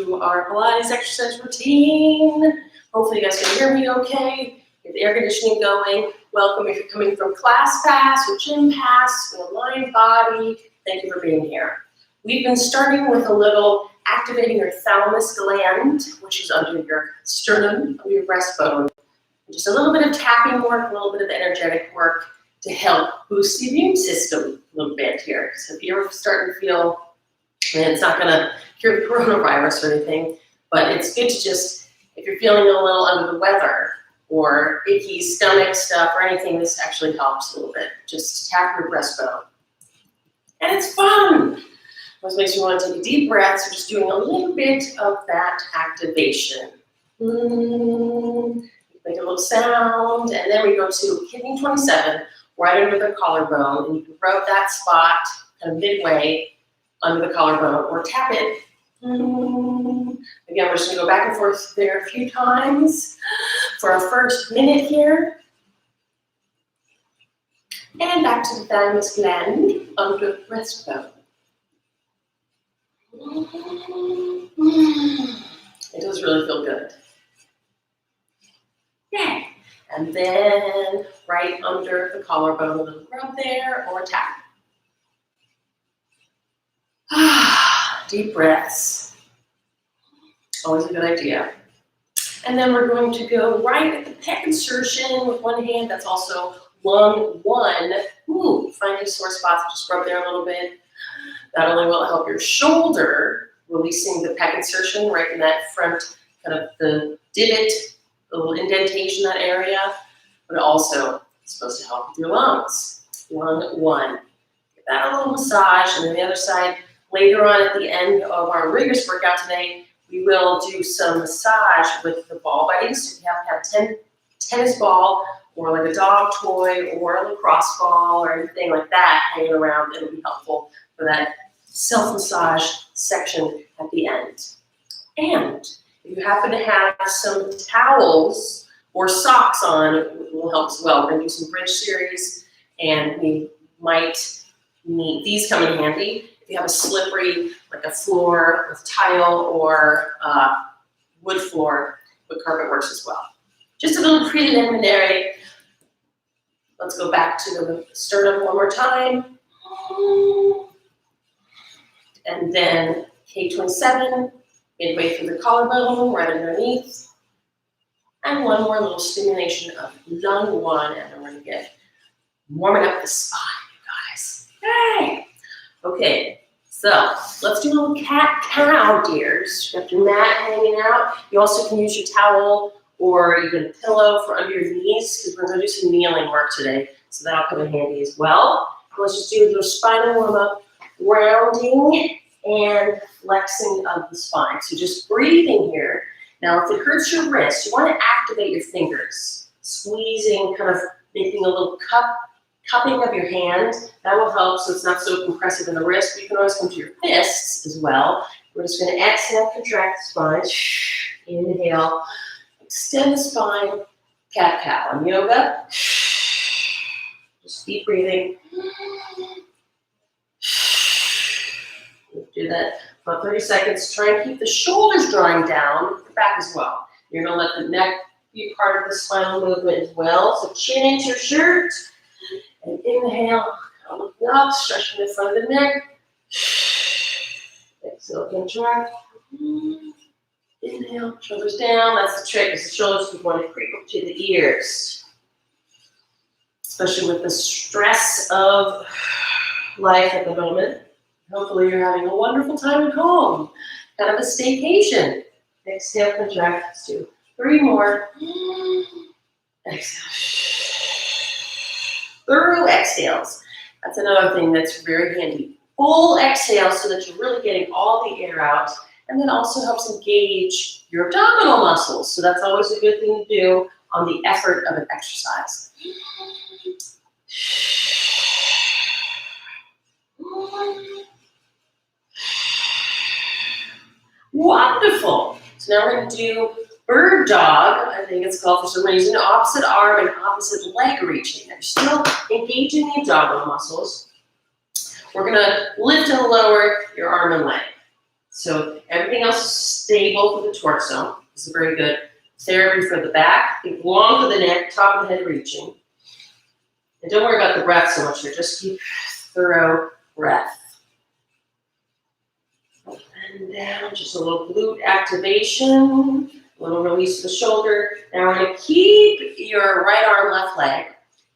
to our Pilates exercise routine. Hopefully you guys can hear me okay. Get the air conditioning going. Welcome if you're coming from class pass or gym pass, an aligned body. Thank you for being here. We've been starting with a little activating your thalamus gland, which is under your sternum, under your breastbone. Just a little bit of tapping work, a little bit of energetic work to help boost the immune system a little bit here. So if you're starting to feel, and it's not gonna cure the coronavirus or anything, but it's good to just, if you're feeling a little under the weather or icky stomach stuff or anything, this actually helps a little bit. Just tap your breastbone. And it's fun. This makes you want to take a deep breath, so just doing a little bit of that activation. Make a little sound, and then we go to kidney 27, right under the collarbone, and you can rub that spot kind of midway under the collarbone, or tap it. Again, we're just gonna go back and forth there a few times for our first minute here. And back to the thalamus gland under the breastbone. It does really feel good. Yay. And then right under the collarbone, a little rub there or tap. Deep breaths. Always a good idea. And then we're going to go right at the pec insertion with one hand. That's also lung 1. Ooh, find your sore spots, just rub there a little bit. Not only will it help your shoulder, releasing the pec insertion right in that front, kind of the divot, the little indentation, that area, but also it's supposed to help with your lungs. Lung 1. Give that a little massage, and then the other side, later on at the end of our rigorous workout today, we will do some massage with the ball buddies. So you have to have tennis ball or like a dog toy or a lacrosse ball or anything like that hanging around. It'll be helpful for that self-massage section at the end. And if you happen to have some towels or socks on, it will help as well. We're gonna do some bridge series, and we might need, these come in handy. If you have a slippery, like a floor with tile or wood floor, wood carpet works as well. Just a little preliminary. Let's go back to the sternum one more time. And then K27, midway through the collarbone, right underneath. And one more little stimulation of lung 1, and then we're gonna get warming up the spine, you guys. Hey! Okay, so let's do a little cat-cow, dears. You have your mat hanging out. You also can use your towel or even a pillow for under your knees, because we're gonna do some kneeling work today, so that'll come in handy as well. Let's just do a little spinal warm-up, rounding and flexing of the spine. So just breathing here. Now, if it hurts your wrist, you want to activate your fingers, squeezing, kind of making a little cupping of your hand. That will help, so it's not so compressive in the wrist. But you can always come to your fists as well. We're just going to exhale, contract the spine. Inhale, extend the spine. Cat-cow in yoga. Just deep breathing. Do that for 30 seconds. Try and keep the shoulders drawing down, the back as well. You're going to let the neck be part of the spinal movement as well. So chin into your shirt. And inhale, looking up, stretching the front of the neck. Exhale, contract. Inhale, shoulders down. That's the trick, is the shoulders we want to creep up to the ears. Especially with the stress of life at the moment. Hopefully you're having a wonderful time at home. Kind of a staycation. Exhale, contract. Let's do 3 more. Exhale. Thorough exhales. That's another thing that's very handy. Full exhale so that you're really getting all the air out. And then also helps engage your abdominal muscles. So that's always a good thing to do on the effort of an exercise. Wonderful. So now we're going to do bird dog, I think it's called for some reason, opposite arm and opposite leg reaching. You're still engaging the abdominal muscles. We're going to lift and lower your arm and leg. So everything else is stable for the torso. This is very good therapy for the back. Think long for the neck, top of the head reaching. And don't worry about the breath so much here. Just keep thorough breath. Up and down, just a little glute activation, a little release of the shoulder. Now we're going to keep your right arm, left leg.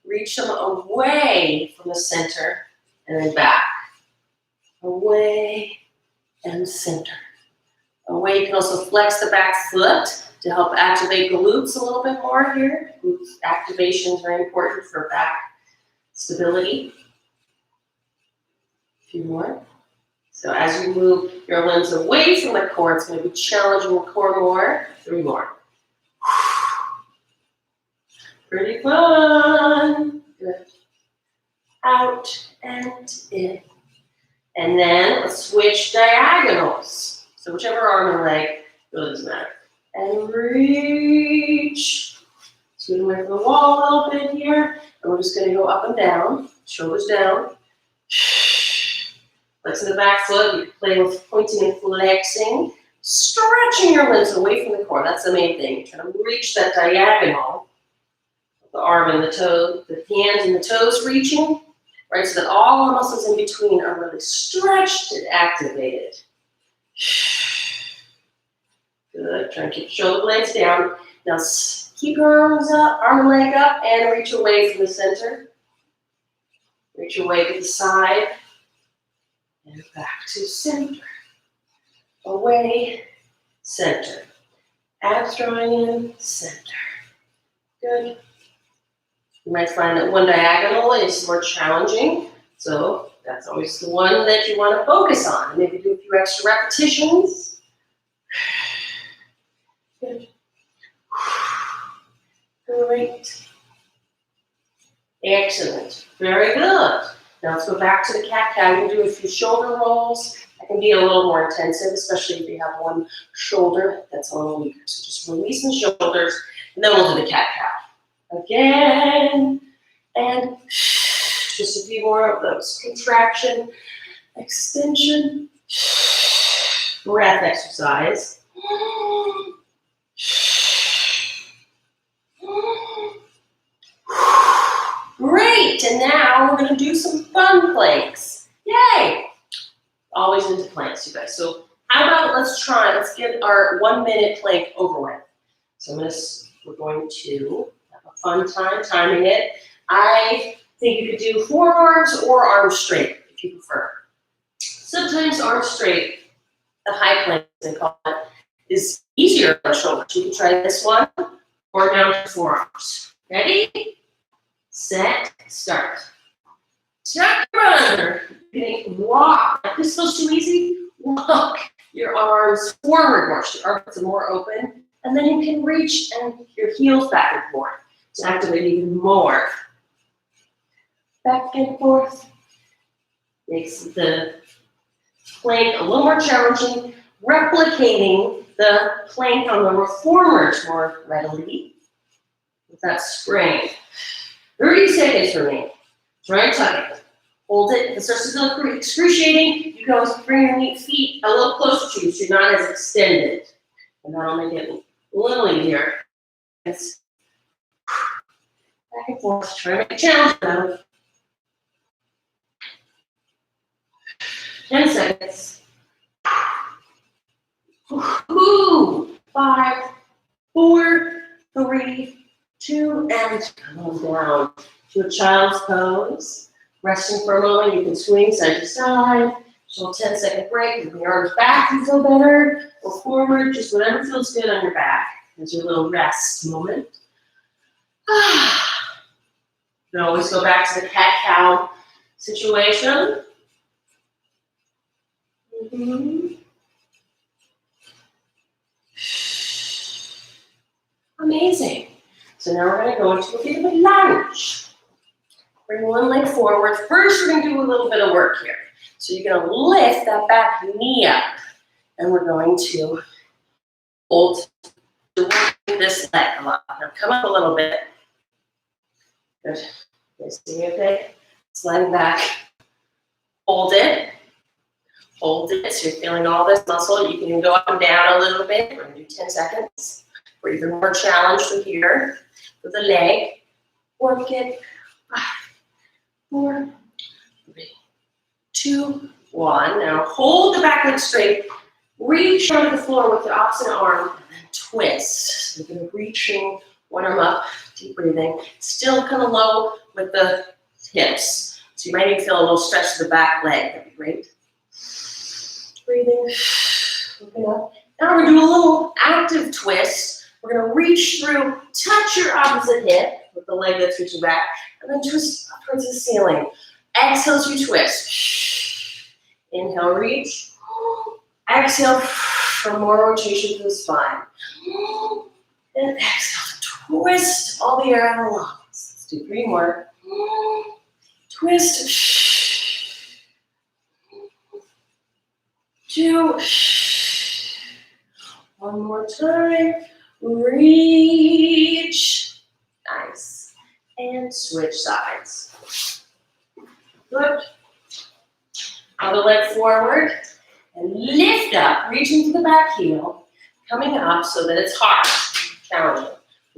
Reach them away from the center and then back. Away and center. Away. You can also flex the back foot to help activate the glutes a little bit more here. Glute activation is very important for back stability. A few more. So as you move your limbs away from the core, it's going to be challenging the core more. 3 more. Pretty fun. Good. Out and in. And then let's switch diagonals. So whichever arm or leg, really doesn't matter. And reach. Scoot away from the wall a little bit here. And we're just going to go up and down. Shoulders down. Flexing the back foot. You can play with pointing and flexing. Stretching your limbs away from the core. That's the main thing. Trying to reach that diagonal. The arm and the toe, the hands and the toes reaching. Right, so that all the muscles in between are really stretched and activated. Good, try and keep shoulder blades down. Now keep your arms up, arm and leg up, and reach away from the center. Reach away to the side. And back to center. Away, center. Abs drawing in, center. Good. You might find that one diagonal is more challenging, so that's always the one that you want to focus on. Maybe do a few extra repetitions. Good. Great. Excellent. Very good. Now let's go back to the cat-cow. You can do a few shoulder rolls. That can be a little more intensive, especially if you have one shoulder that's a little weaker. So just release the shoulders, and then we'll do the cat-cow. Again, and just a few more of those. Contraction, extension, breath exercise. Great, and now we're going to do some fun planks. Yay! Always into planks, you guys. So how about let's get our 1 minute plank over with. So we're going to fun time timing it. I think you could do forearms or arms straight if you prefer. Sometimes arms straight, the high plank they call it, is easier on the shoulders. You can try this one or down to forearms. Ready? Set, start. Tuck your under. You can walk. If this feels too easy, walk your arms forward more. Your arms are more open. And then you can reach and your heels back and forth. To activate even more. Back and forth. Makes the plank a little more challenging, replicating the plank on the reformers more readily with that spring. 30 seconds remaining. Try and tuck it. Hold it. If it starts to feel excruciating, you can always bring your feet a little closer to you so you're not as extended. And that'll make it a little easier. Back and forth, try to make a challenge out of 10 seconds. 5, 4, 3, 2, and come down to a child's pose. Resting for a moment, you can swing side to side. Just a little 10-second break. Bring your arms back if you feel better, or forward, just whatever feels good on your back. It's your little rest moment. You can always go back to the cat-cow situation. Amazing. So now we're going to go into a bit of a lunge. Bring one leg forward. First, we're going to do a little bit of work here. So you're going to lift that back knee up. And we're going to hold this leg a lot. Now come up a little bit. Good. You see, okay? Sliding back. Hold it. Hold it, so you're feeling all this muscle. You can go up and down a little bit. We're gonna do 10 seconds. We're even more challenged from here with the leg. Work it. 5, 4, 3, 2, 1. Now hold the back leg straight. Reach onto the floor with the opposite arm and then twist. So you're gonna reaching one arm up, deep breathing. Still kind of low with the hips. So you might even feel a little stretch to the back leg. That'd be great. Breathing, looking up. Now we're gonna do a little active twist. We're gonna reach through, touch your opposite hip with the leg that's reaching back, and then twist up towards the ceiling. Exhale as you twist. Inhale, reach. Exhale for more rotation through the spine. And exhale, twist all the air out of the lungs. Let's do 3 more. Twist. 2. 1 more time. Reach. Nice. And switch sides. Good. Other leg forward. And lift up, reaching to the back heel. Coming up so that it's hard. Challenging.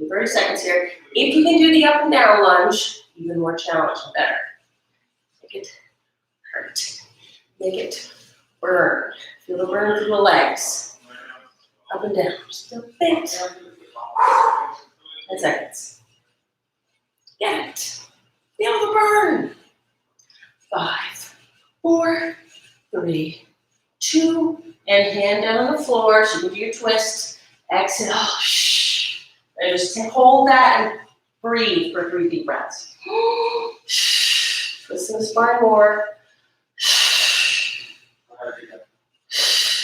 30 seconds here. If you can do the up and down lunge, even more challenging, better. Make it hurt. Make it burn. Feel the burn through the legs. Up and down. Just a bit. 10 seconds. Get it. Feel the burn. 5, 4, 3, 2, and hand down on the floor. So you can do your twist. Exhale. And just hold that and breathe for 3 deep breaths. Twisting the spine more.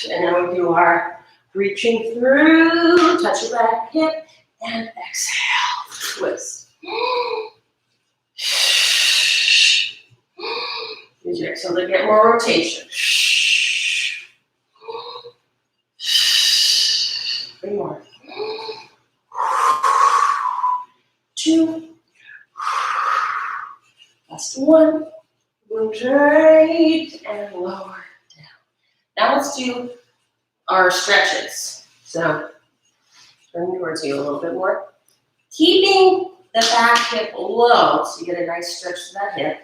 And then we do our reaching through, touch your back hip, and exhale, twist. Use your exhale to get more rotation. 3 more. 2. Last 1. Rotate and lower down. Now let's do our stretches. So turn towards you a little bit more. Keeping the back hip low so you get a nice stretch to that hip.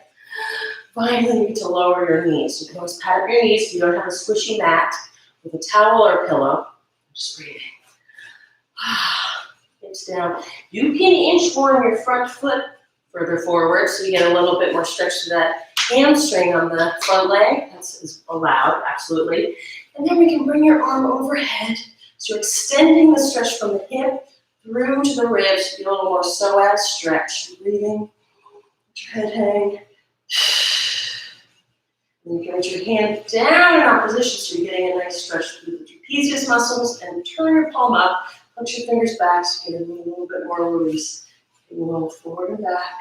Finally, you need to lower your knees. You can always pat up your knees if you don't have a squishy mat with a towel or a pillow. Just breathing. Hips down. You can inch more your front foot further forward so you get a little bit more stretch to that hamstring on the front leg. That's allowed, absolutely. And then we can bring your arm overhead. So you're extending the stretch from the hip through to the ribs. Feel a little more psoas stretch. Breathing. Let your head hang. And you can get your hand down in opposition so you're getting a nice stretch through the trapezius muscles, and turn your palm up. Put your fingers back so you get a little bit more release. You roll forward and back.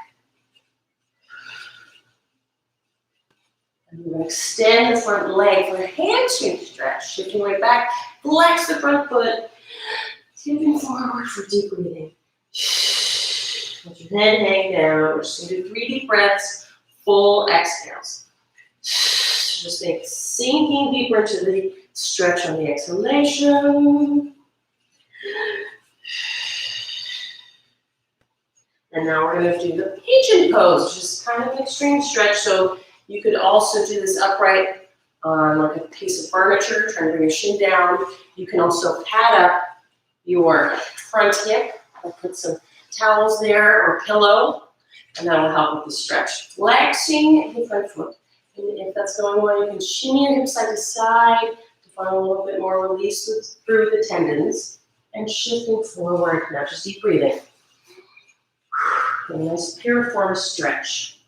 And we're going to extend the front leg for a hamstring stretch. Shifting right back. Flex the front foot. Tipping forward for deep breathing. Let your head hang down. We're just going to do 3 deep breaths. Full exhales. Just think sinking deeper into the stretch on the exhalation. And now we're going to do the pigeon pose, which is kind of an extreme stretch. So you could also do this upright on like a piece of furniture, trying to bring your shin down. You can also pad up your front hip. I'll put some towels there or pillow, and that will help with the stretch. Flexing the front foot. And if that's going well, you can shimmy your hips side to side to find a little bit more release through the tendons. And shifting forward, now just deep breathing. A nice piriformis stretch.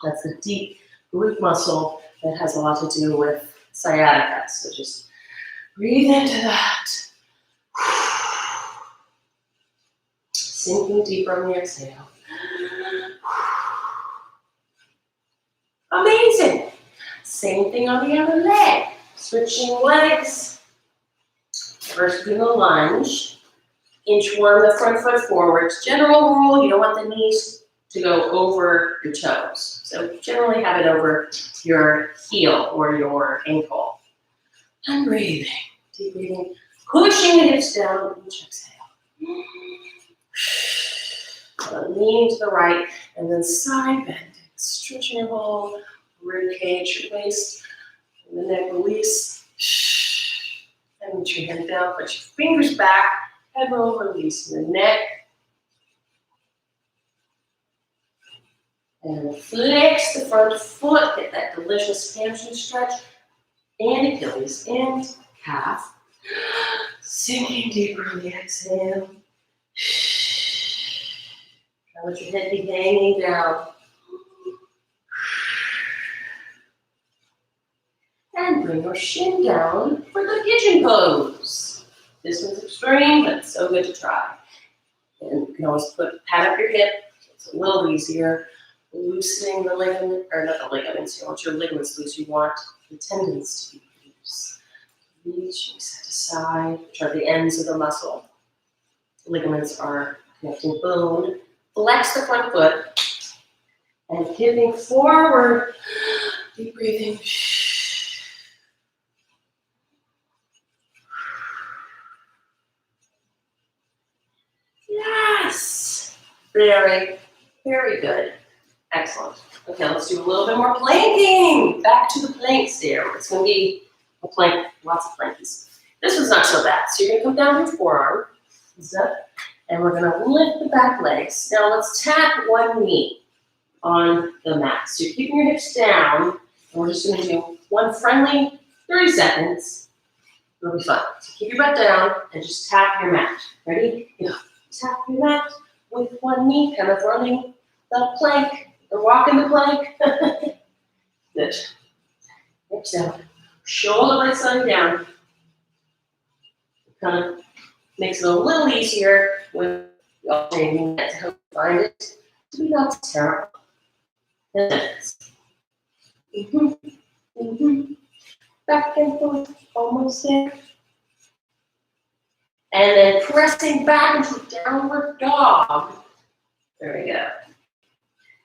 That's the deep glute muscle that has a lot to do with sciatica. So just breathe into that. Sinking deeper on the exhale. Amazing. Same thing on the other leg. Switching legs. First doing a lunge. Inchworm the front foot forwards. General rule, you don't want the knees to go over your toes. So generally have it over your heel or your ankle. And breathing. Deep breathing. Pushing the hips down. Each exhale. Lean to the right. And then side bending. Stretching your whole rib cage, your waist. And the neck release. And reach your head down. Put your fingers back. Head roll, releasing the neck. And flex the front foot. Get that delicious hamstring stretch. And Achilles and calf. Sinking deeper on the exhale. Now let your head be hanging down. And bring your shin down for the pigeon pose. This one's extreme, but it's so good to try. And you can always pat up your hip. It's a little easier. Loosening the ligament, or not the ligaments, you want your ligaments loose, you want the tendons to be loose. Reaching side to side, which are the ends of the muscle. Ligaments are connecting bone. Flex the front foot, and hipping forward. Deep breathing. Yes! Very, very good. Excellent. Okay, let's do a little bit more planking. Back to the planks there. It's going to be a plank, lots of plankies. This one's not so bad. So you're going to come down to your forearm, and we're going to lift the back legs. Now let's tap one knee on the mat. So you're keeping your hips down, and we're just going to do one friendly 30 seconds. It'll be fun. So keep your butt down and just tap your mat. Ready? Go. Tap your mat with one knee, kind of running the plank. Or walking the plank. Good. Hips down. Shoulder blades sliding down. Kind of makes it a little easier with alternating that to help you find it to be not terrible. Back and forth, almost there. And then pressing back into a downward dog. There we go.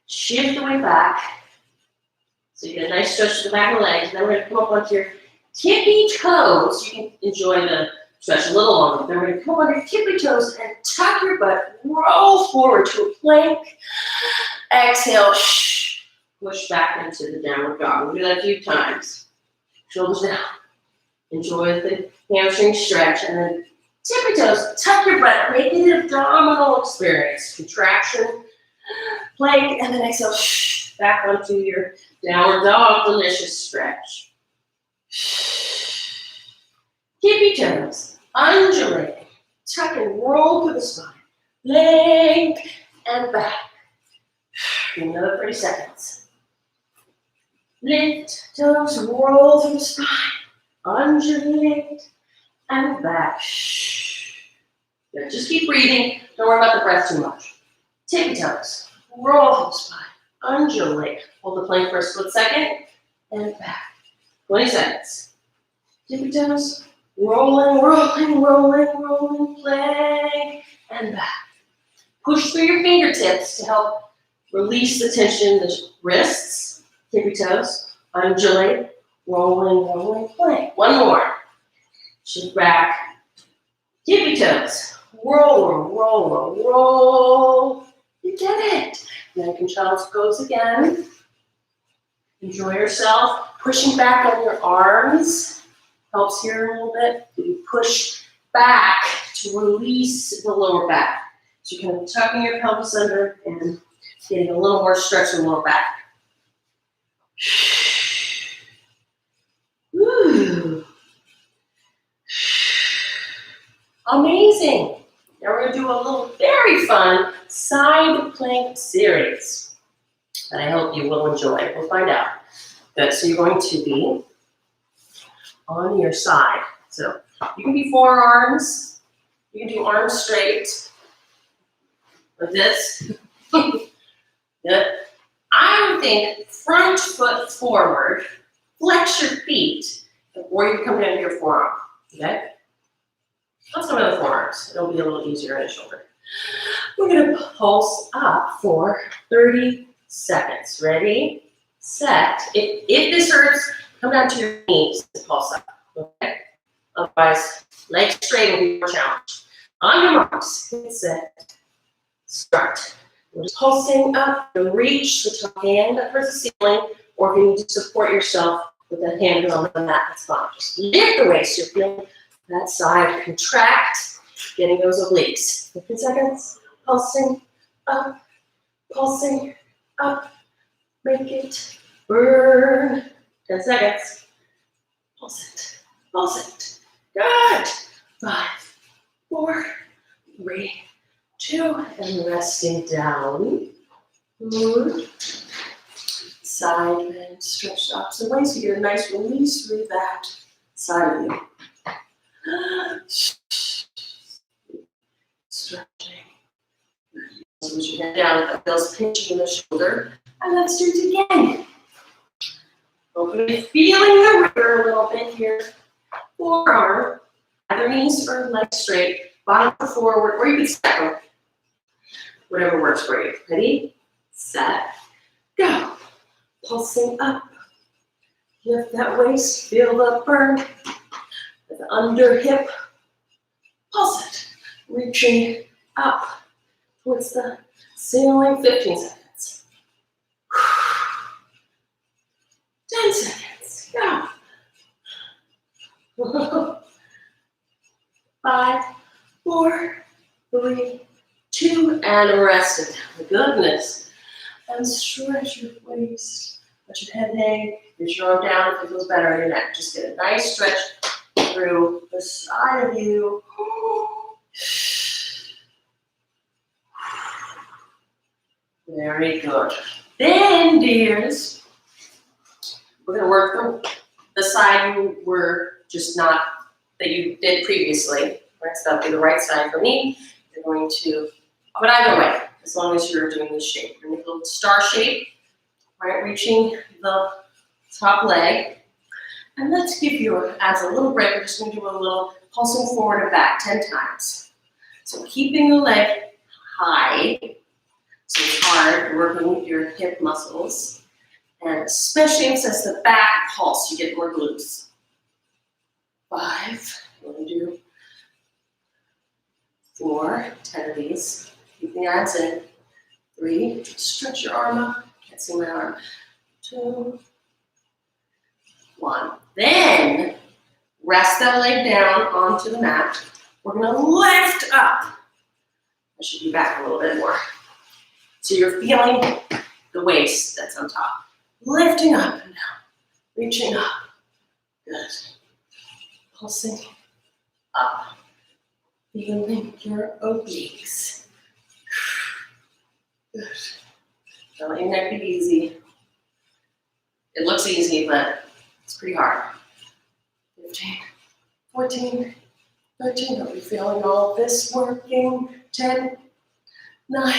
Shift the way back. So you get a nice stretch to the back of the legs. Then we're going to come up onto your tippy toes. You can enjoy the stretch a little longer. Then we're going to come up on your tippy toes and tuck your butt. Roll forward to a plank. Exhale. Push back into the downward dog. We'll do that a few times. Shoulders down. Enjoy the hamstring stretch. And then tippy toes. Tuck your butt. Make it an abdominal experience. Contraction. Plank, and then exhale, back onto your downward dog, delicious stretch. Tippy toes, undulate, tuck and roll through the spine, plank, and back. Another 30 seconds. Lift, toes, roll through the spine, undulate, and back. Good. Just keep breathing, don't worry about the breath too much. Tippy toes. Roll through the spine. Undulate. Hold the plank for a split second. And back. 20 seconds. Tippy toes. Rolling, rolling, rolling, rolling. Plank. And back. Push through your fingertips to help release the tension in the wrists. Tippy toes. Undulate. Rolling, rolling. Plank. One more. Shift back. Tippy toes. Roll, roll, roll, roll. You did it. Now you can child's pose again. Enjoy yourself. Pushing back on your arms helps here a little bit. You push back to release the lower back. So you're kind of tucking your pelvis under and getting a little more stretch in the lower back. Woo. Amazing. Now we're going to do a little very fun side plank series that I hope you will enjoy. We'll find out. Good. So you're going to be on your side. So you can be forearms. You can do arms straight like this. Good. I would think front foot forward, flex your feet, or you can come down to your forearm. Okay? Let's come to the forearms. It'll be a little easier on the shoulder. We're going to pulse up for 30 seconds. Ready? Set. If this hurts, come down to your knees and pulse up. Okay? Otherwise, legs straight will be more challenged. On your marks, get set, start. We're just pulsing up and reach the top hand up towards the ceiling, or if you need to support yourself with a hand on the mat, that's fine. Just lift the waist. You're feeling that side contract, getting those obliques. 15 seconds. Pulsing up, make it burn. 10 seconds. Pulse it. Good. 5, 4, 3, 2, and resting down. Good. Side bend, stretch the opposite way, so you get a nice release through that side of you. Stretching. Push your head down, that feels pinching in the shoulder. And let's do it again. Hopefully feeling the rigor a little bit here. Forearm, either knees or legs straight, bottom forward, or you can step them. Whatever works for you. Ready, set, go. Pulsing up. Lift that waist, feel the burn. The under hip. Pulse it. Reaching up towards the ceiling. 15 seconds. 10 seconds. Go. 5, 4, 3, 2, and rest it down. Goodness. And stretch your waist. Let your head hang. Reach your arm down if it feels better in your neck. Just get a nice stretch through the side of you. Very good. Then, dears, we're going to work the side you were just not, that you did previously. Right, so that'll be the right side for me. You're going to, but either way, as long as you're doing this shape. We're going to make a little star shape, right, reaching the top leg. And let's give your abs a little break. We're just going to do a little pulsing forward and back 10 times. So keeping the leg high, so it's hard, working with your hip muscles. And especially since the back pulse, you get more glutes. 5, we're going to do 4, 10 of these. Keep the abs in. 3, stretch your arm up. Can't see my arm. 2, 1. Then rest that leg down onto the mat. We're going to lift up. I should be back a little bit more. So you're feeling the waist that's on top. Lifting up and down. Reaching up. Good. Pulsing up. Feeling your obliques. Good. Don't let your neck be easy. It looks easy, but it's pretty hard. 15, 14, 13. Are we feeling all of this working? 10, 9,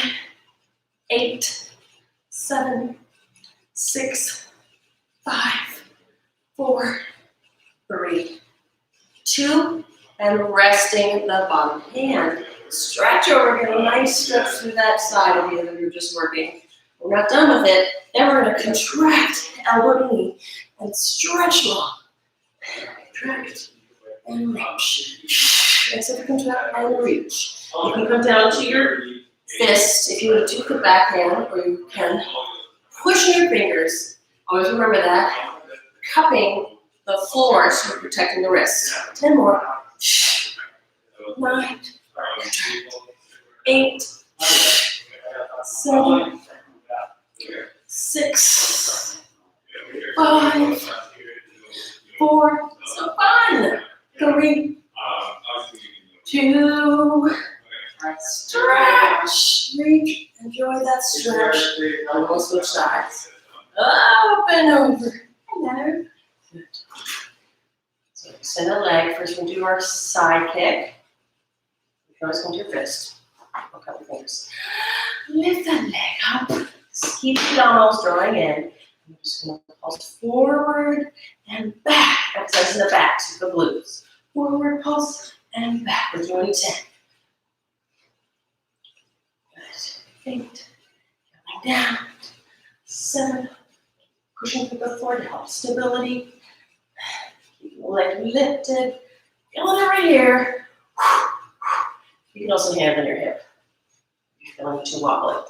8, 7, 6, 5, 4, 3, 2, and resting the bottom hand. Stretch over, get a nice stretch through that side of you that you're just working. We're not done with it. Then we're going to contract elbow to knee and stretch long. Contract and reach. Except contract and reach. You can come down to your fist if you need to, the back hand, or you can push your fingers. Always remember that. Cupping the floor so you're protecting the wrists. 10 more. 9, 8, 7, 6, 5, 4, so fun. 3, 2, stretch, reach, enjoy that stretch. And we'll switch sides. Up and over. Hello. Good. So extend the leg. First we'll do our side kick. You can always come to your fist. I'll count the fingers. Lift that leg up. Keep the abdominals drawing in. I'm just going to pulse forward and back. Exercise in the back, so the glutes. Forward, pulse, and back. We're doing 10. Good. 8. Coming down. 7. Pushing through the floor to help stability. Keep leg lifted. Feeling it right here. You can also hand on your hip. If you're feeling too wobbly.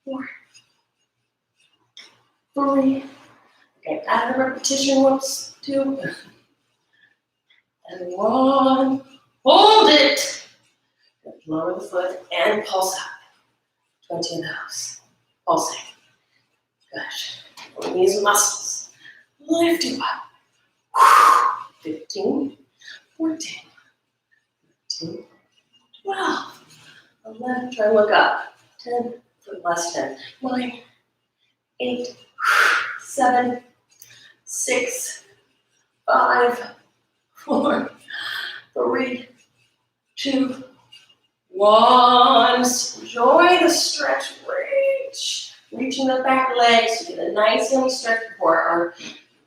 4, 3. Okay, add a repetition. Whoops. 2. And 1. Hold it. Lower the foot and pulse up. 20 of those. Pulsing. Good. Knees and muscles. Lift you up. 15, 14, 13, 12, 11. Try and look up. 10 for the last 10. 9, 8, 7, 6, 5, 4, 3, 2, 1. Enjoy the stretch. Reaching the back legs. You get a nice young stretch before our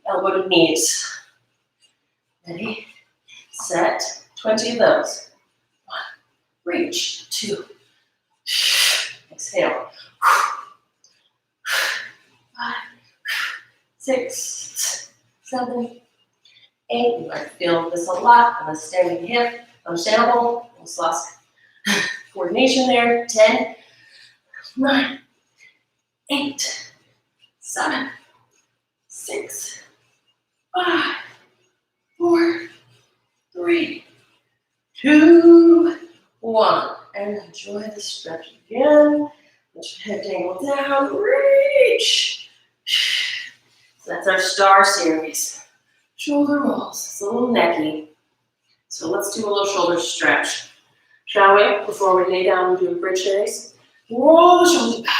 elbow to knees. Ready? Set. 20 of those. 1. Reach. 2. Exhale. 5, 6, 7, 8. You might feel this a lot on the standing hip. Understandable. Almost lost coordination there. 10, 9, 8, 7, 6, 5, 4, 3, 2, 1. And enjoy the stretch again. Let your head dangle down. Reach. So that's our star series. Shoulder rolls. It's a little necky. So let's do a little shoulder stretch. Shall we? Before we lay down and do a bridge raise. Roll the shoulders back.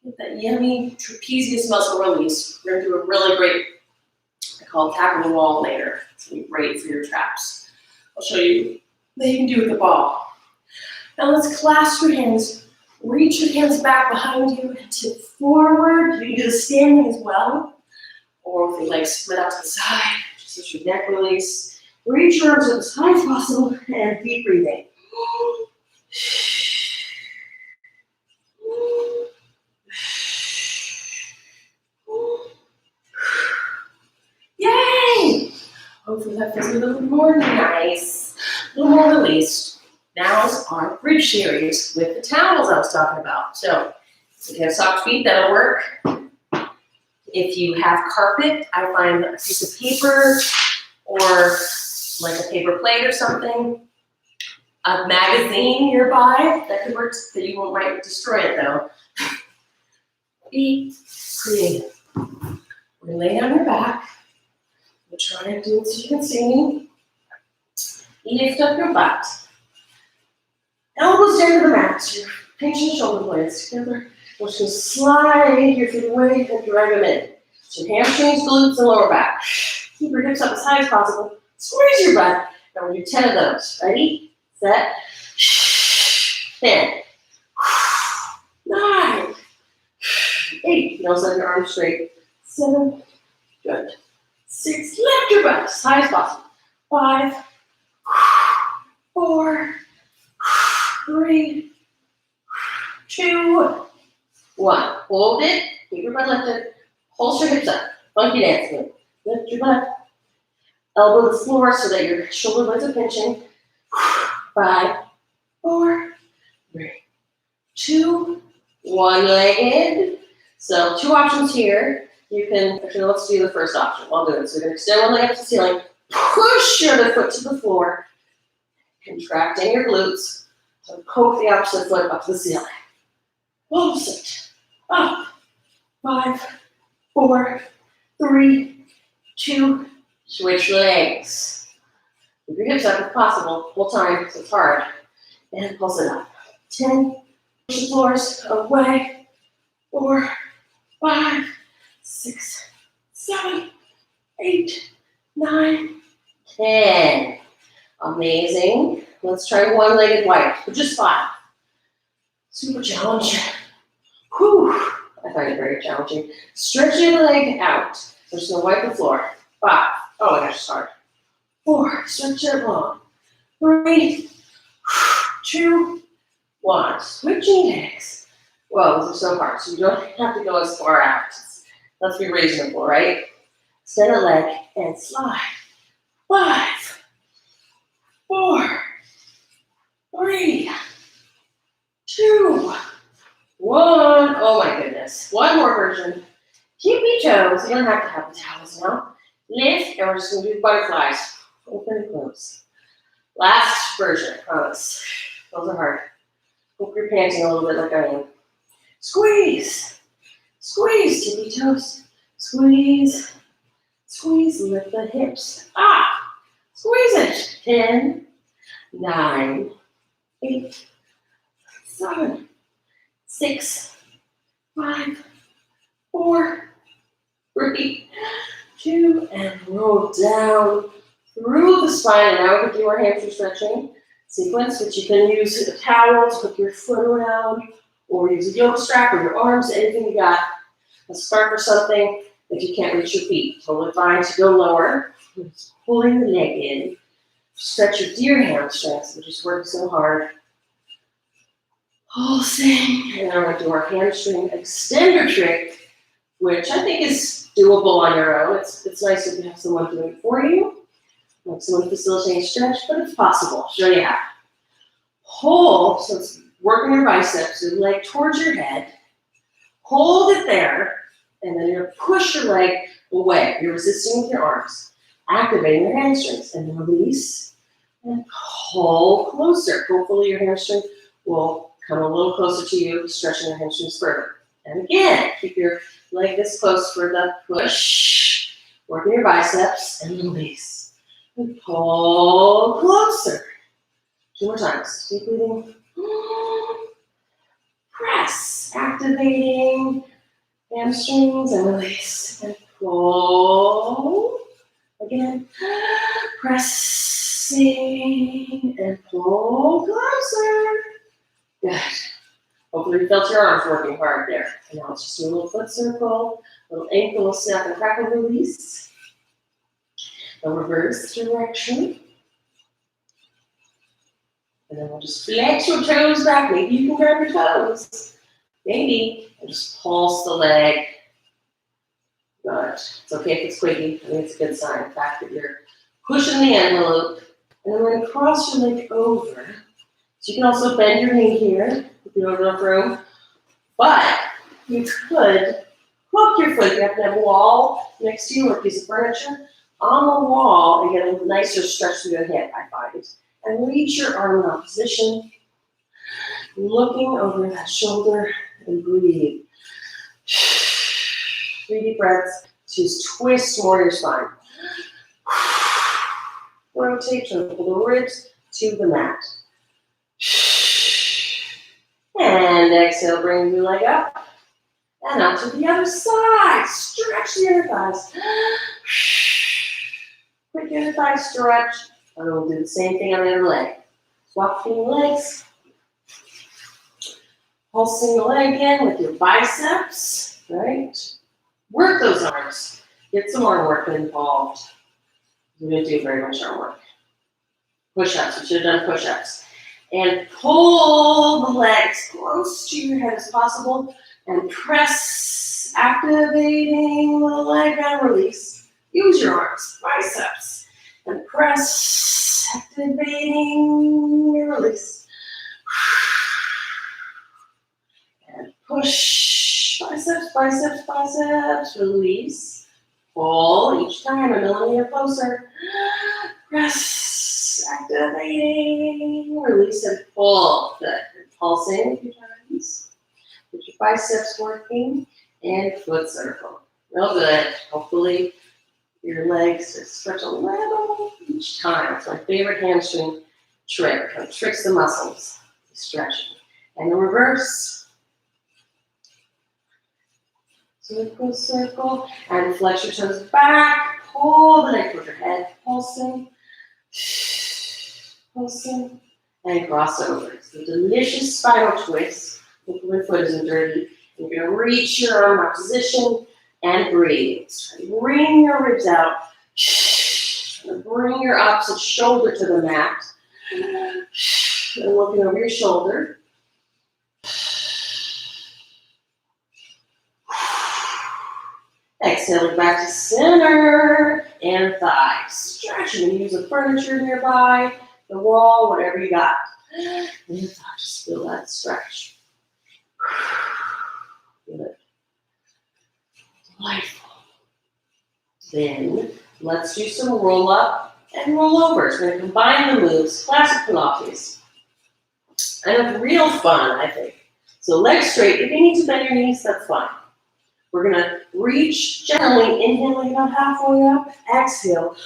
Get that yummy trapezius muscle release. We're going to do a really great, I call it tackle the wall later. It's going to be great for your traps. I'll show you what you can do with the ball. Now let's clasp your hands. Reach your hands back behind you and tip forward. You can do the standing as well. Or if you like split out to the side, just let your neck release. Reach your arms up as high as possible and deep breathing. Yay! Hopefully that feels a little more nice, a little more released. Now's our bridge series with the towels I was talking about. So if you have soft feet, that'll work. If you have carpet, I find a piece of paper or like a paper plate or something, a magazine nearby, that could work, that you won't might destroy it though. Be creative. We're gonna lay down your back. We'll try and do it so you can see me. Lift up your butt. Elbows down to the mat. So you're pinching shoulder blades together. We're just gonna slide your feet away and drag them in. So hamstrings, glutes, and lower back. Keep your hips up as high as possible. Squeeze your butt. Now we'll do 10 of those. Ready? Set. 10. 9. 8. You can also have your arms straight. 7. Good. 6. Lift your butt as high as possible. 5. 4. 3. 2. 1. Hold it. Keep your butt lifted. Pulse your hips up. Funky dance move. Lift your butt. Elbow the floor so that your shoulder blades are pinching. 5, 4, 3, 2, 1 legged. So 2 options here. You can, actually let's do the first option. I'll do it. So you're going to extend one leg up to the ceiling. Push your other foot to the floor. Contracting your glutes. So poke the opposite foot up to the ceiling. Opposite. Up. 5, 4, 3, 2, switch legs. Keep your hips up if possible. Full time, so it's hard. And pulse it up. 10. Push the floors away. 4, 5, 6, 7, 8, 9, 10. Amazing. Let's try one-legged wipe, but just 5. Super challenging. Whew. I find it very challenging. Stretch your leg out. We're just gonna wipe the floor. 5. Oh my gosh, it's hard. 4. Stretch it long. 3, 2, 1. Switching legs. Whoa, this is so hard. So you don't have to go as far out. Let's be reasonable, right? extend the leg, and slide. 5, 4, 3, 2, 1. Oh my goodness. One more version. Keep your toes. You don't have to have the towels now. Lift, and we're just going to do butterflies. Open and close. Last version, I promise. Those are hard. Hope you're panting a little bit like I am. Squeeze. Squeeze, tippy toes. Squeeze. Squeeze, lift the hips. Squeeze it. 10, 9, 8, 7, 6, 5, 4, 3, 2, and roll down through the spine. And now we can do our hamstring stretching sequence, which you can use a towel to hook your foot around, or use a yoga strap or your arms, anything you got, a scarf or something if you can't reach your feet. Totally fine to go lower. Just pulling the leg in. Stretch your deer hamstrings, which is working so hard. Pulsing, and then we're going to do our hamstring extender trick, which I think is doable on your own. It's nice if you have someone doing it for you, like someone facilitating stretch, but it's possible. I'll show you how. Hold, so it's working your biceps, your leg towards your head. Hold it there, and then you're going to push your leg away. You're resisting with your arms, activating your hamstrings, and then release, and pull closer. Hopefully your hamstring will come a little closer to you, stretching your hamstrings further. And again, keep your leg this close for the push, working your biceps, and release. And pull closer. 2 more times. Deep breathing. Press, activating hamstrings, and release. And pull. Again. Pressing, and pull closer. Good. Hopefully you felt your arms working hard there. And now let's just do a little foot circle, little ankle snap and crackle release. The reverse direction. And then we'll just flex your toes back. Maybe you can grab your toes. Maybe. And just pulse the leg. Good. It's okay if it's squeaky. I think it's a good sign. The fact that you're pushing the envelope. And then we're going to cross your leg over. So you can also bend your knee here if you don't have enough room. But you could hook your foot. You have to have a wall next to you or a piece of furniture on the wall and get a nicer stretch through the hip, I find. And reach your arm in opposition, looking over that shoulder and breathe. 3 deep breaths. Just twist warrior spine. Rotate, try to pull the ribs to the mat. And exhale, bring your leg up. And out to the other side. Stretch the inner thighs. Quick inner thigh stretch. And we'll do the same thing on the other leg. Swap between the legs. Pulsing the leg in with your biceps. Right? Work those arms. Get some arm work involved. You didn't do very much arm work. Push-ups. You should have done push-ups. And pull the legs close to your head as possible. And press, activating the leg and release. Use your arms, biceps. And press, activating your release. And push, biceps, biceps, biceps. Release. Pull each time a millimeter closer. Press, activating, release, and pull. Good. Pulsing a few times. Get your biceps working, and foot circle. Real good. Hopefully your legs just stretch a little each time. It's my favorite hamstring trick. It tricks the muscles. Stretching. And the reverse. Circle, circle. And flex your toes back. Pull the neck towards your head. Pulsing. Pulsing. And cross over. It's a delicious spinal twist. Hopefully your foot isn't dirty. And you're going to reach your arm out position and breathe. Bring your ribs out. Bring your opposite shoulder to the mat. And looking over your shoulder. Exhaling back to center and thighs. Stretch. You can use the furniture nearby, the wall, whatever you got. And just feel that stretch. Feel it. Delightful. Then let's do some roll up and roll overs. We're going to combine the moves. Classic Pilates. And real fun, I think. So legs straight. If you need to bend your knees, that's fine. We're going to reach gently, inhaling about halfway up, exhale,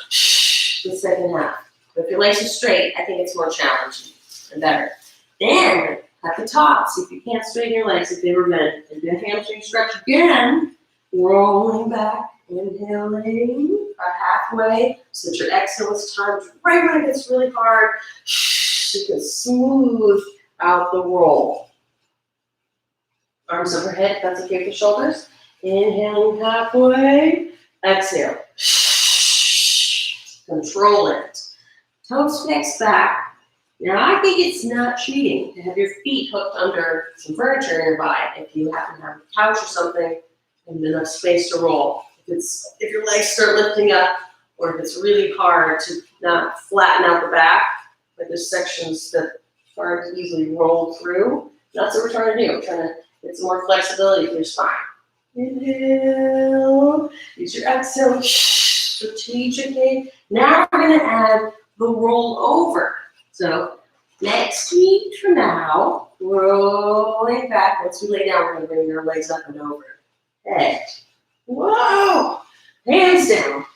the second half. But if your legs are straight, I think it's more challenging and better. Then, at the top, see if you can't straighten your legs if they were bent. And do a hamstring stretch again, rolling back, inhaling about halfway, so that your exhale is timed right when it gets really hard. You can smooth out the roll. Arms overhead, if that's okay for shoulders. Inhaling halfway, exhale. Control it. Toes flex back. Now, I think it's not cheating to have your feet hooked under some furniture nearby if you happen to have a couch or something and enough space to roll. If your legs start lifting up, or if it's really hard to not flatten out the back, like there's sections that aren't easily rolled through, that's what we're trying to do. We're trying to get some more flexibility for your spine. Inhale, use your exhale strategically. Now we're going to add the roll over. So next week for now, rolling back. Once we lay down, we're going to bring our legs up and over. Head. Whoa! Hands down.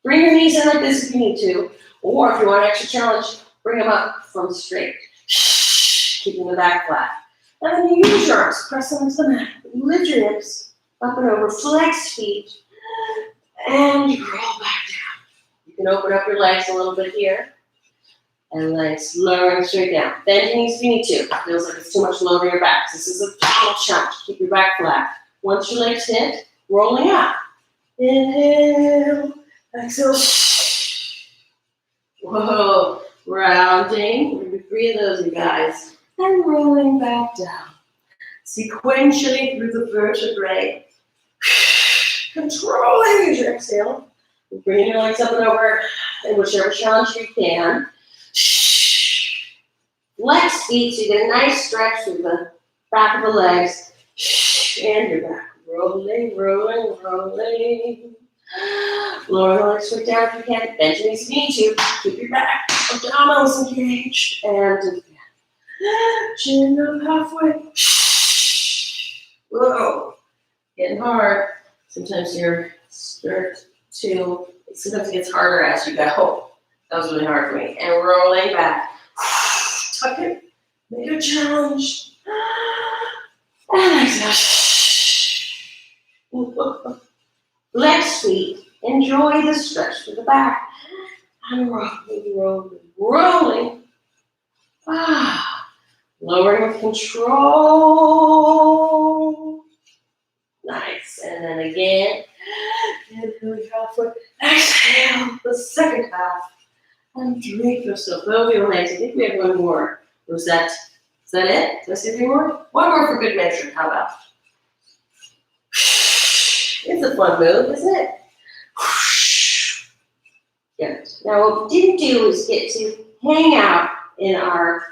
Bring your knees in like this if you need to. Or if you want an extra challenge, bring them up from straight. Keeping the back flat. And then you use your arms, press them into the mat. Lift your hips up and over, flex feet, and you roll back down. You can open up your legs a little bit here, and legs lowering straight down. Bend your knees if you need to. It feels like it's too much lowering your back. This is a total challenge. Keep your back flat. Once your legs hit, rolling up. Inhale, exhale. Whoa, rounding. We're going to do 3 of those, you guys. And rolling back down. Sequentially through the vertebrae. Controlling as you exhale. Bringing your legs up and over in whichever challenge you can. Flex feet so you get a nice stretch through the back of the legs. And your back. Rolling, rolling, rolling. Lower the legs straight down if you can. Bend your knees if you need to. Keep your back abdominals engaged. And chin up halfway. Whoa. Getting hard. Sometimes you start to, sometimes it gets harder as you go. That was really hard for me. And rolling back. Tuck it. Make it a challenge. And exhale. Flex feet. Enjoy the stretch to the back. And rolling, rolling, rolling. Lowering with control. Nice. And then again. Inhale halfway. Exhale. The second half. And drape yourself over your legs. I think we have one more. Is that it? Did I say 3 more? One more for good measure. How about? It's a fun move, isn't it? Good. Now what we didn't do is get to hang out in our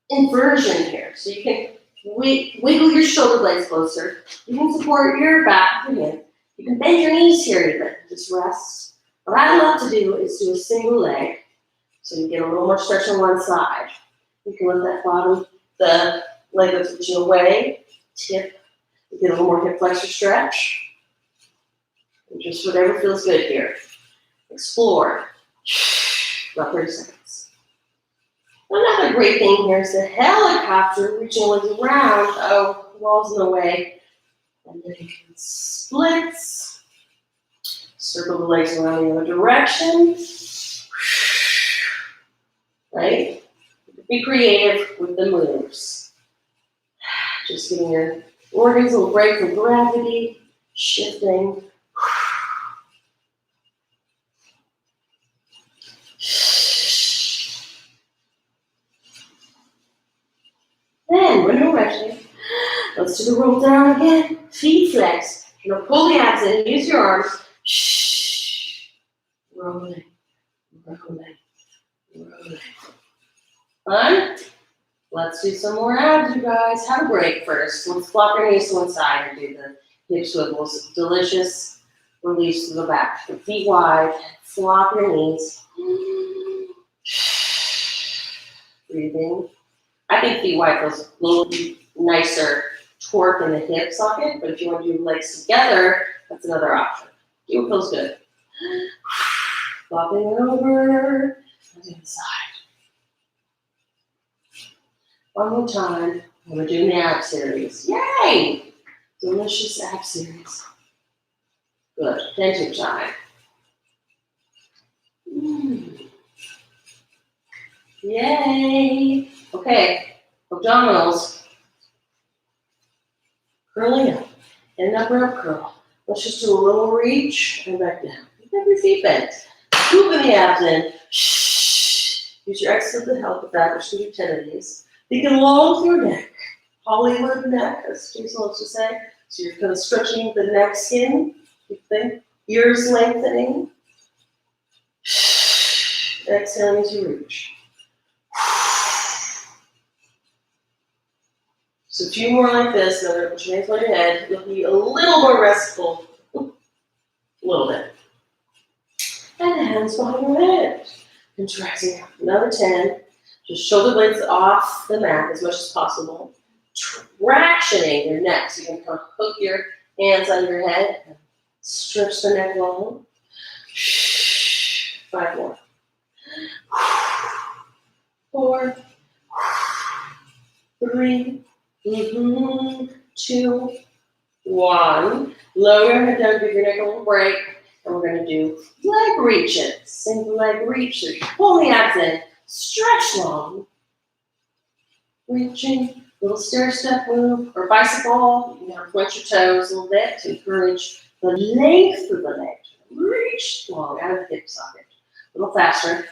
inversion here. So you can wiggle your shoulder blades closer. You can support your back with your hand. You can bend your knees here a bit. Just rest. What I love to do is do a single leg. So you get a little more stretch on one side. You can let that bottom, the leg that's pushing away, tip. You get a little more hip flexor stretch. And just whatever feels good here. Explore. About 30 seconds. Another great thing here is the helicopter, reaching legs around. Oh, the wall's in the way. And then you can splits. Circle the legs around the other direction. Right? Be creative with the moves. Just giving your organs a little break from gravity. Shifting. Then, when you're ready, let's do the roll down again. Feet flex. You're gonna pull the abs in, use your arms. Shh. Rolling, rolling, rolling. Fun? Let's do some more abs, you guys. Have a break first. Let's flop your knees to one side and do the hip swivels. Delicious release to the back. The feet wide. Flop your knees. Breathing. I think feet wide feels a little nicer torque in the hip socket, but if you want to do legs together, that's another option. Do what feels good. Flopping it over. On the other side. One more time. We're doing the ab series. Yay! Delicious ab series. Good. Plenty of time. Yay! Okay. Abdominals. Curling up. And upper up curl. Let's just do a little reach and back down. Keep your feet bent. Scooping the abs in. Shh. Use your exhale to help with that. We're just going to do 10 of these. Thinking long through your neck. Hollywood neck, as Jason loves to say. So you're kind of stretching the neck skin. You think? Ears lengthening. Exhaling as you reach. So a few more like this. Now put your hands on your head. You'll be a little more restful. A little bit. And hands behind your head. Contracting. Another 10. Just shoulder blades off the mat as much as possible. Tractioning your neck. So you can kind of hook your hands on your head and stretch the neck long. 5 more. 4. 3. 2. 1. Lower your head down, give your neck a little break. And we're going to do leg reaches. Single leg reach. So you pull the abs in. Stretch long. Reaching. Little stair step move or bicycle. You can point your toes a little bit to encourage the length of the leg. Reach long out of the hip socket. A little faster.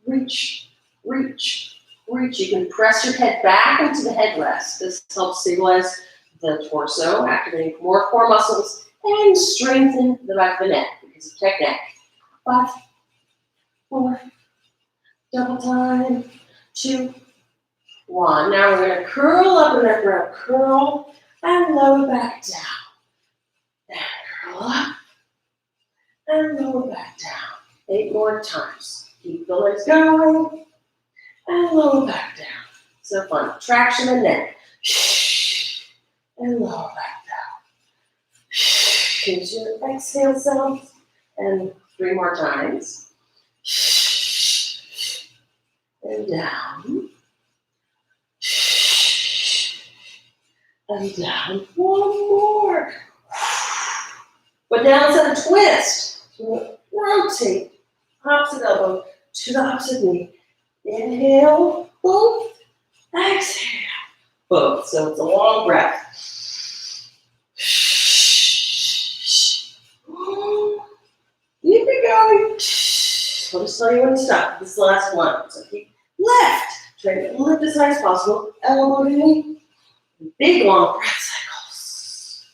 Reach, reach, reach. You can press your head back into the headrest. This helps stabilize the torso, activating more core muscles, and strengthen the back of the neck because of tech neck. 5, 4, double time, 2, 1. Now we're going to curl up and up, curl, and lower back down. And curl up, and lower back down. 8 more times. Keep the legs going, and lower back down. So fun. Traction in the neck. And lower back down. Here's your exhale sounds. And 3 more times. And down. And down. 1 more. But now instead of twist, so rotate. Opposite elbow to the opposite knee. Inhale, both. Exhale, both. So it's a long breath. Keep it going. I'll just tell you when to stop. This is the last one. So keep left. Try to lift as high as possible. Elbow to knee. Big long breath cycles.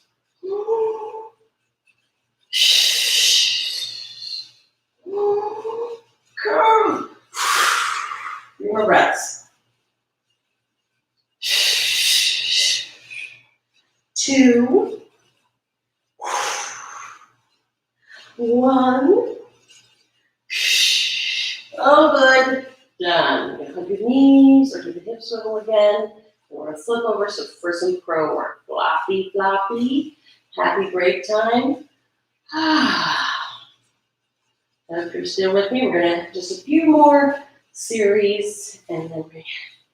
Come. 3 more breaths. 2, 1. Oh, good. Done. You're going to hug your knees or do the hip swivel again. We're going to flip over for some crow work. Floppy, floppy. Happy break time. If you're still with me, we're going to just a few more series and then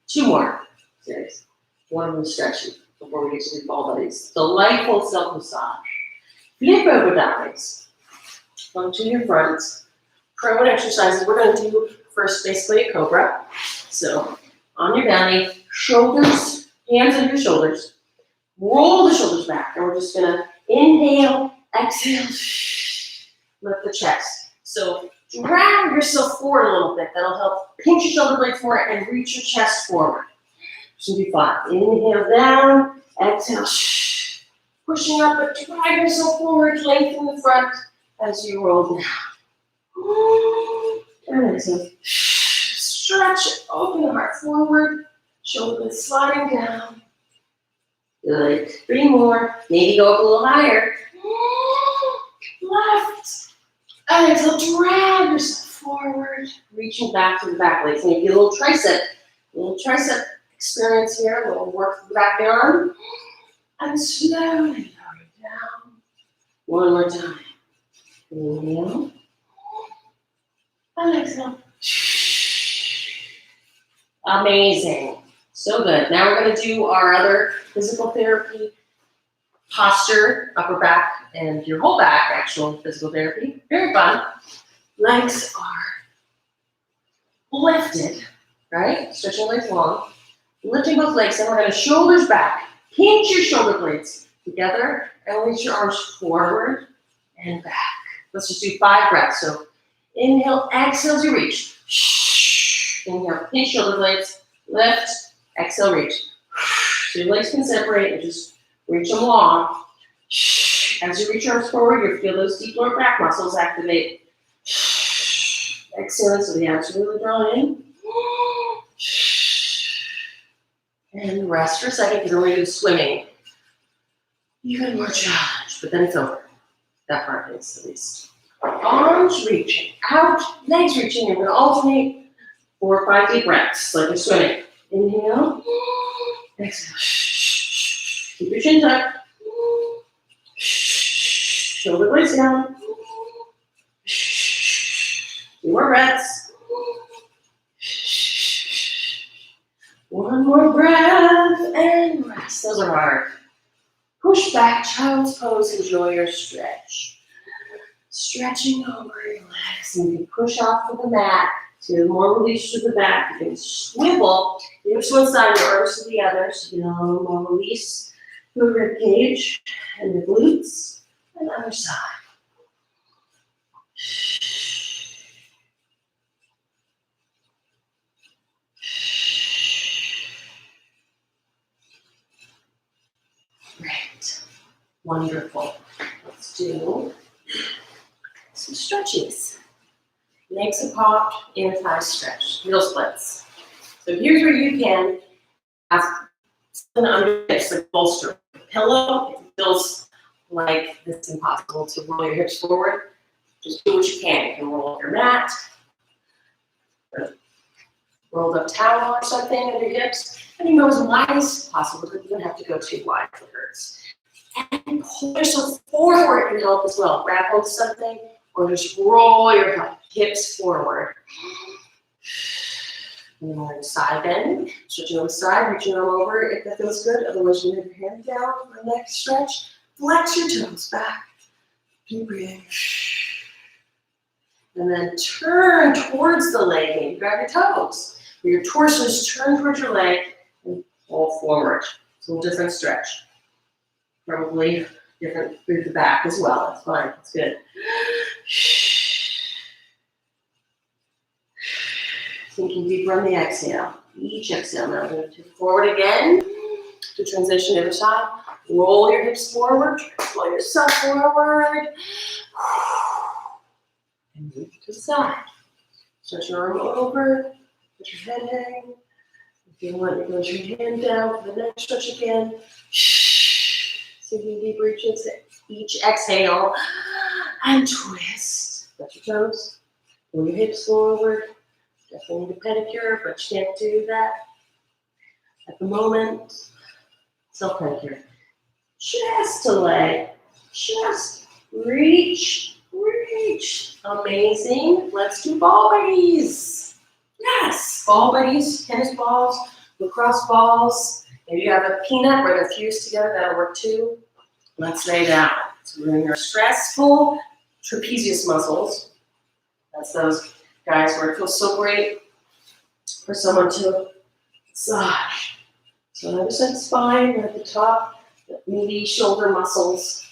2 more series. One of them stretching before we get to the ball buddies. Delightful self-massage. Flip over dives. Come to your front. Prone exercises. We're going to do first basically a cobra. So on your belly, shoulders, hands on your shoulders. Roll the shoulders back. And we're just going to inhale, exhale, lift the chest. So drag yourself forward a little bit. That'll help pinch your shoulder blades forward and reach your chest forward. Should be fun. Inhale down, exhale, Pushing up, but drag yourself forward, lengthen the front as you roll down. And exhale. Stretch, open the heart forward, shoulder blades sliding down. Good. 3 more. Maybe go up a little higher. Left. And exhale, drag yourself forward, reaching back to the back legs. Maybe a little tricep experience here. A little work for the back of the arm. And slowly lower it down. One more time. Inhale. And exhale. Amazing. So good. Now we're going to do our other physical therapy posture, upper back and your whole back, actual physical therapy. Very fun. Legs are lifted, right? Stretching legs long. Lifting both legs, and we're going to shoulders back. Pinch your shoulder blades together and reach your arms forward and back. Let's just do 5 breaths. So inhale, exhale as you reach. Inhale, pinch shoulder blades, lift, exhale, reach. So your legs can separate and just reach them long. As you reach your arms forward, you'll feel those deep lower back muscles activate. Excellent, so the abs really draw in. And rest for a second, because we're going to do swimming. Even more challenge, but then it's over. That part is, at least. Arms reaching out, legs reaching. You're going to alternate 4 or 5 deep breaths, like you're swimming. Inhale. Exhale. Keep your chin tucked. Shoulder blades down. 2 more breaths. 1 more breath and rest. Those are hard. Push back, child's pose. Enjoy your stretch. Stretching over your legs, and you can push off of the mat to more release to the back. You can swivel your hips to one side, your arms to the other, so you get a little more release to the rib cage and the glutes, and the other side. Great. Wonderful. Let's do some stretches. Legs are popped, inner thigh stretch, heel splits. So here's where you can have something under your hips, like bolster. Pillow, it feels like it's impossible to roll your hips forward. Just do what you can. You can roll up your mat, rolled up towel or something under your hips, and you go as wide as possible, but you don't have to go too wide if it hurts. And pull yourself forward can help as well. Grab hold of something, or just roll your hips forward. And then side bend, stretching on the side, reaching them over if that feels good. Otherwise, you move your hand down for the next stretch. Flex your toes back. Keep breathing. And then turn towards the leg. Maybe grab your toes. Your torso is turned towards your leg and pull forward. It's a little different stretch. Probably different through the back as well. That's fine. That's good. Thinking deeper on the exhale. Each exhale. Now we're going to tip forward again to transition to the other side. Roll your hips forward. Roll yourself forward. And move to the side. Stretch your arm over. Let your head hang. If you want, you can let your hand down for the next stretch again. Sinking deep reaches. Each exhale. And twist. Let your toes. Pull your hips forward. Definitely need a pedicure, but you can't do that at the moment. Self-pedicure. Just a leg. Just reach, reach. Amazing. Let's do ball buddies. Yes, ball buddies, tennis balls, lacrosse balls. Maybe you have a peanut where they're fused together. That'll work too. Let's lay down. So we're in our stressful trapezius muscles. That's those guys where it feels so great for someone to massage. So on the other side of the spine, we're at the top, the meaty shoulder muscles.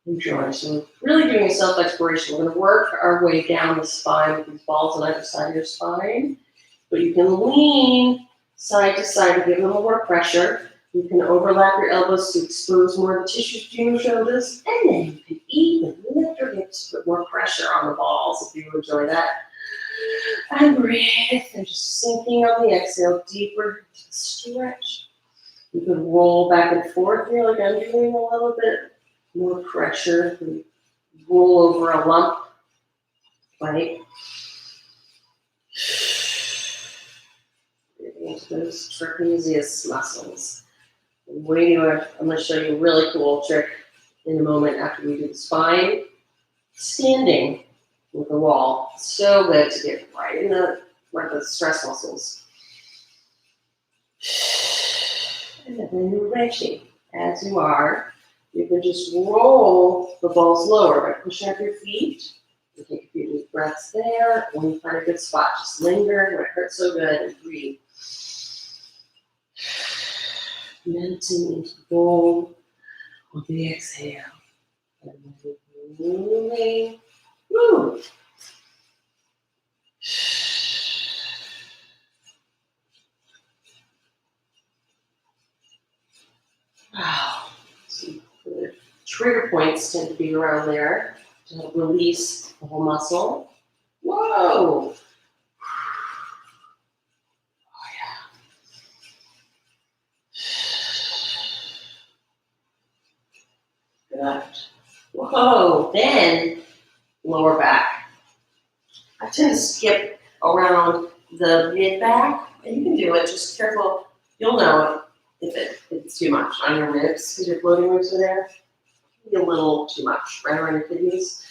Enjoy. So really doing a self-exploration. We're going to work our way down the spine with these balls on either side of your spine. But you can lean side to side to give them a little more pressure. You can overlap your elbows to expose more of the tissues to your shoulders, and then you can even lift your hips to put more pressure on the balls if you enjoy that. And breathe, and just sinking on the exhale, deeper stretch. You can roll back and forth here like I'm doing a little bit. More pressure. Roll over a lump, right? Breathing into those trapezius muscles. I'm going to show you a really cool trick in a moment after we do the spine. Standing with the wall. So good to get right in the stress muscles. And then when you're ready, as you are, you can just roll the balls lower by pushing up your feet. You take a few deep breaths there. When you find a good spot, just linger when it hurts so good and breathe. Melting into the bowl on the exhale. And then moving. Woo! Wow. So the trigger points tend to be around there to help release the whole muscle. Whoa! Oh, yeah. Good. Whoa. Then lower back. I tend to skip around the mid back, and you can do it. Just careful. You'll know if it's too much on your ribs because your floating ribs are there. Maybe a little too much right around your kidneys.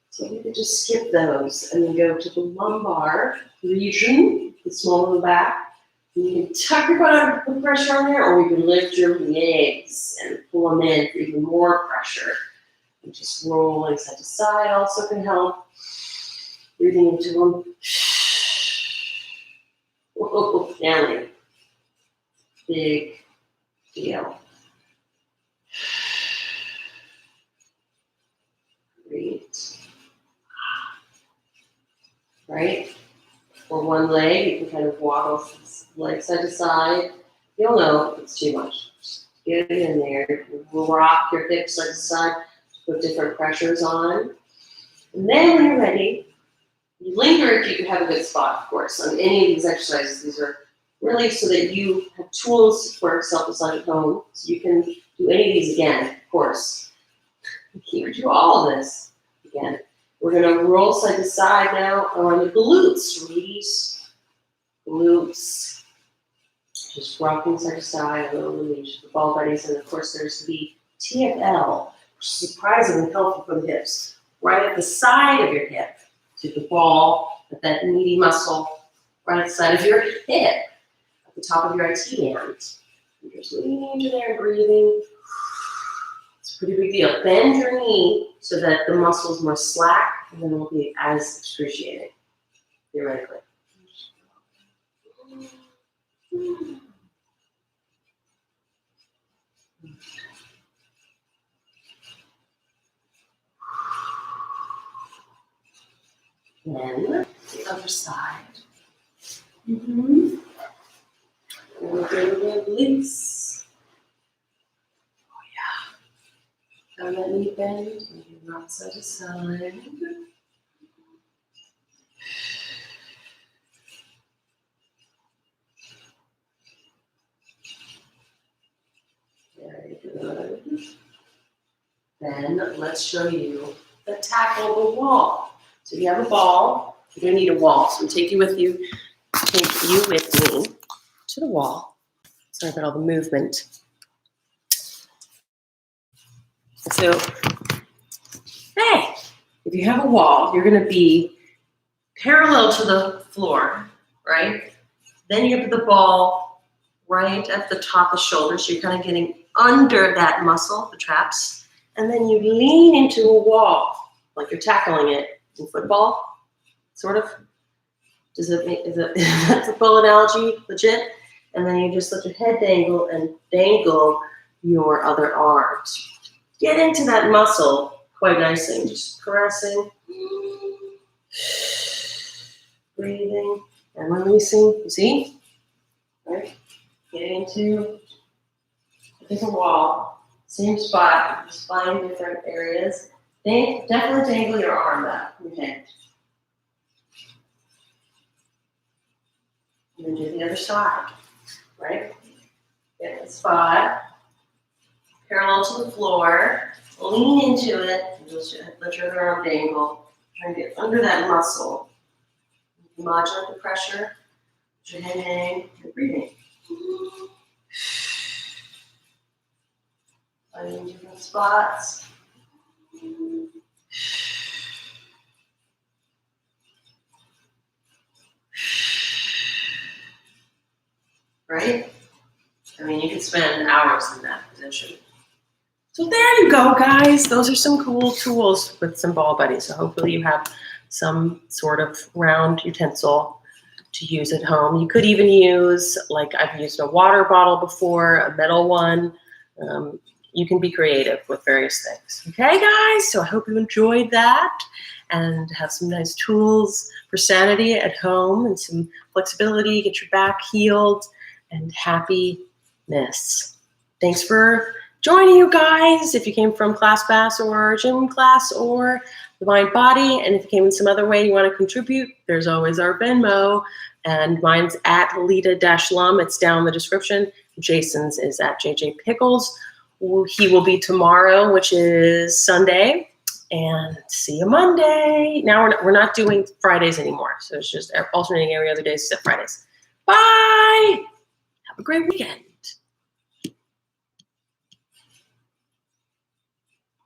So you can just skip those and then go to the lumbar region, the small of the back. And you can tuck your butt out and put pressure on there, or you can lift your legs and pull them in for even more pressure. And just rolling side to side also can help. Breathing into them. Whoa, down. Big deal. Great. Right? Or one leg, you can kind of waddle leg side to side. You'll know if it's too much. Just get it in there. Rock your hips side to side. Put different pressures on. And then when you're ready, you linger if you can have a good spot, of course. On any of these exercises, these are really so that you have tools for self-massage at home. So you can do any of these again, of course. You can't do all of this again. We're going to roll side to side now on the glutes. Release, glutes. Just rocking side to side, a little release. The ball buddies, and of course there's the TFL, which is surprisingly helpful for the hips. Right at the side of your hip, to the ball, at that meaty muscle, right at the side of your hip, at the top of your IT band. You're just leaning into there and breathing. It's a pretty big deal. Bend your knee so that the muscle is more slack and then it won't be as excruciating, theoretically. Then the other side. And we're going to release. Oh yeah. Down that knee bend, and you rock side to side. Very good. Then let's show you the tackle the wall. So you have a ball, you're going to need a wall. So take you with me to the wall. Sorry about all the movement. So, hey, if you have a wall, you're going to be parallel to the floor, right? Then you have the ball right at the top of the shoulder, so you're kind of getting under that muscle, the traps, and then you lean into a wall, like you're tackling it in football, sort of. Is that football analogy legit? And then you just let your head dangle and dangle your other arms. Get into that muscle quite nicely, just caressing, breathing, and releasing. You see? Right? Getting into Pick a wall, same spot, just find different areas. Definitely dangle your arm back. Okay. And then do the other side, right? Get the spot, parallel to the floor, lean into it, and just let your other arm dangle. Try and get under that muscle. Modulate the pressure, let your head hang, and breathing. Finding different spots. Right? I mean, you could spend hours in that position. So there you go, guys. Those are some cool tools with some ball buddies. So hopefully you have some sort of round utensil to use at home. You could even use, like I've used a water bottle before, a metal one. You can be creative with various things. Okay, guys? So I hope you enjoyed that and have some nice tools for sanity at home and some flexibility, get your back healed, and happiness. Thanks for joining, you guys. If you came from Class Pass or gym class or the Mind Body, and if you came in some other way you want to contribute, there's always our Venmo, and mine's at Leda-Lum. It's down in the description. Jason's is at JJ Pickles. He will be tomorrow, which is Sunday, and see you Monday. Now we're not doing Fridays anymore, so it's just alternating every other day except Fridays. Bye. Have a great weekend.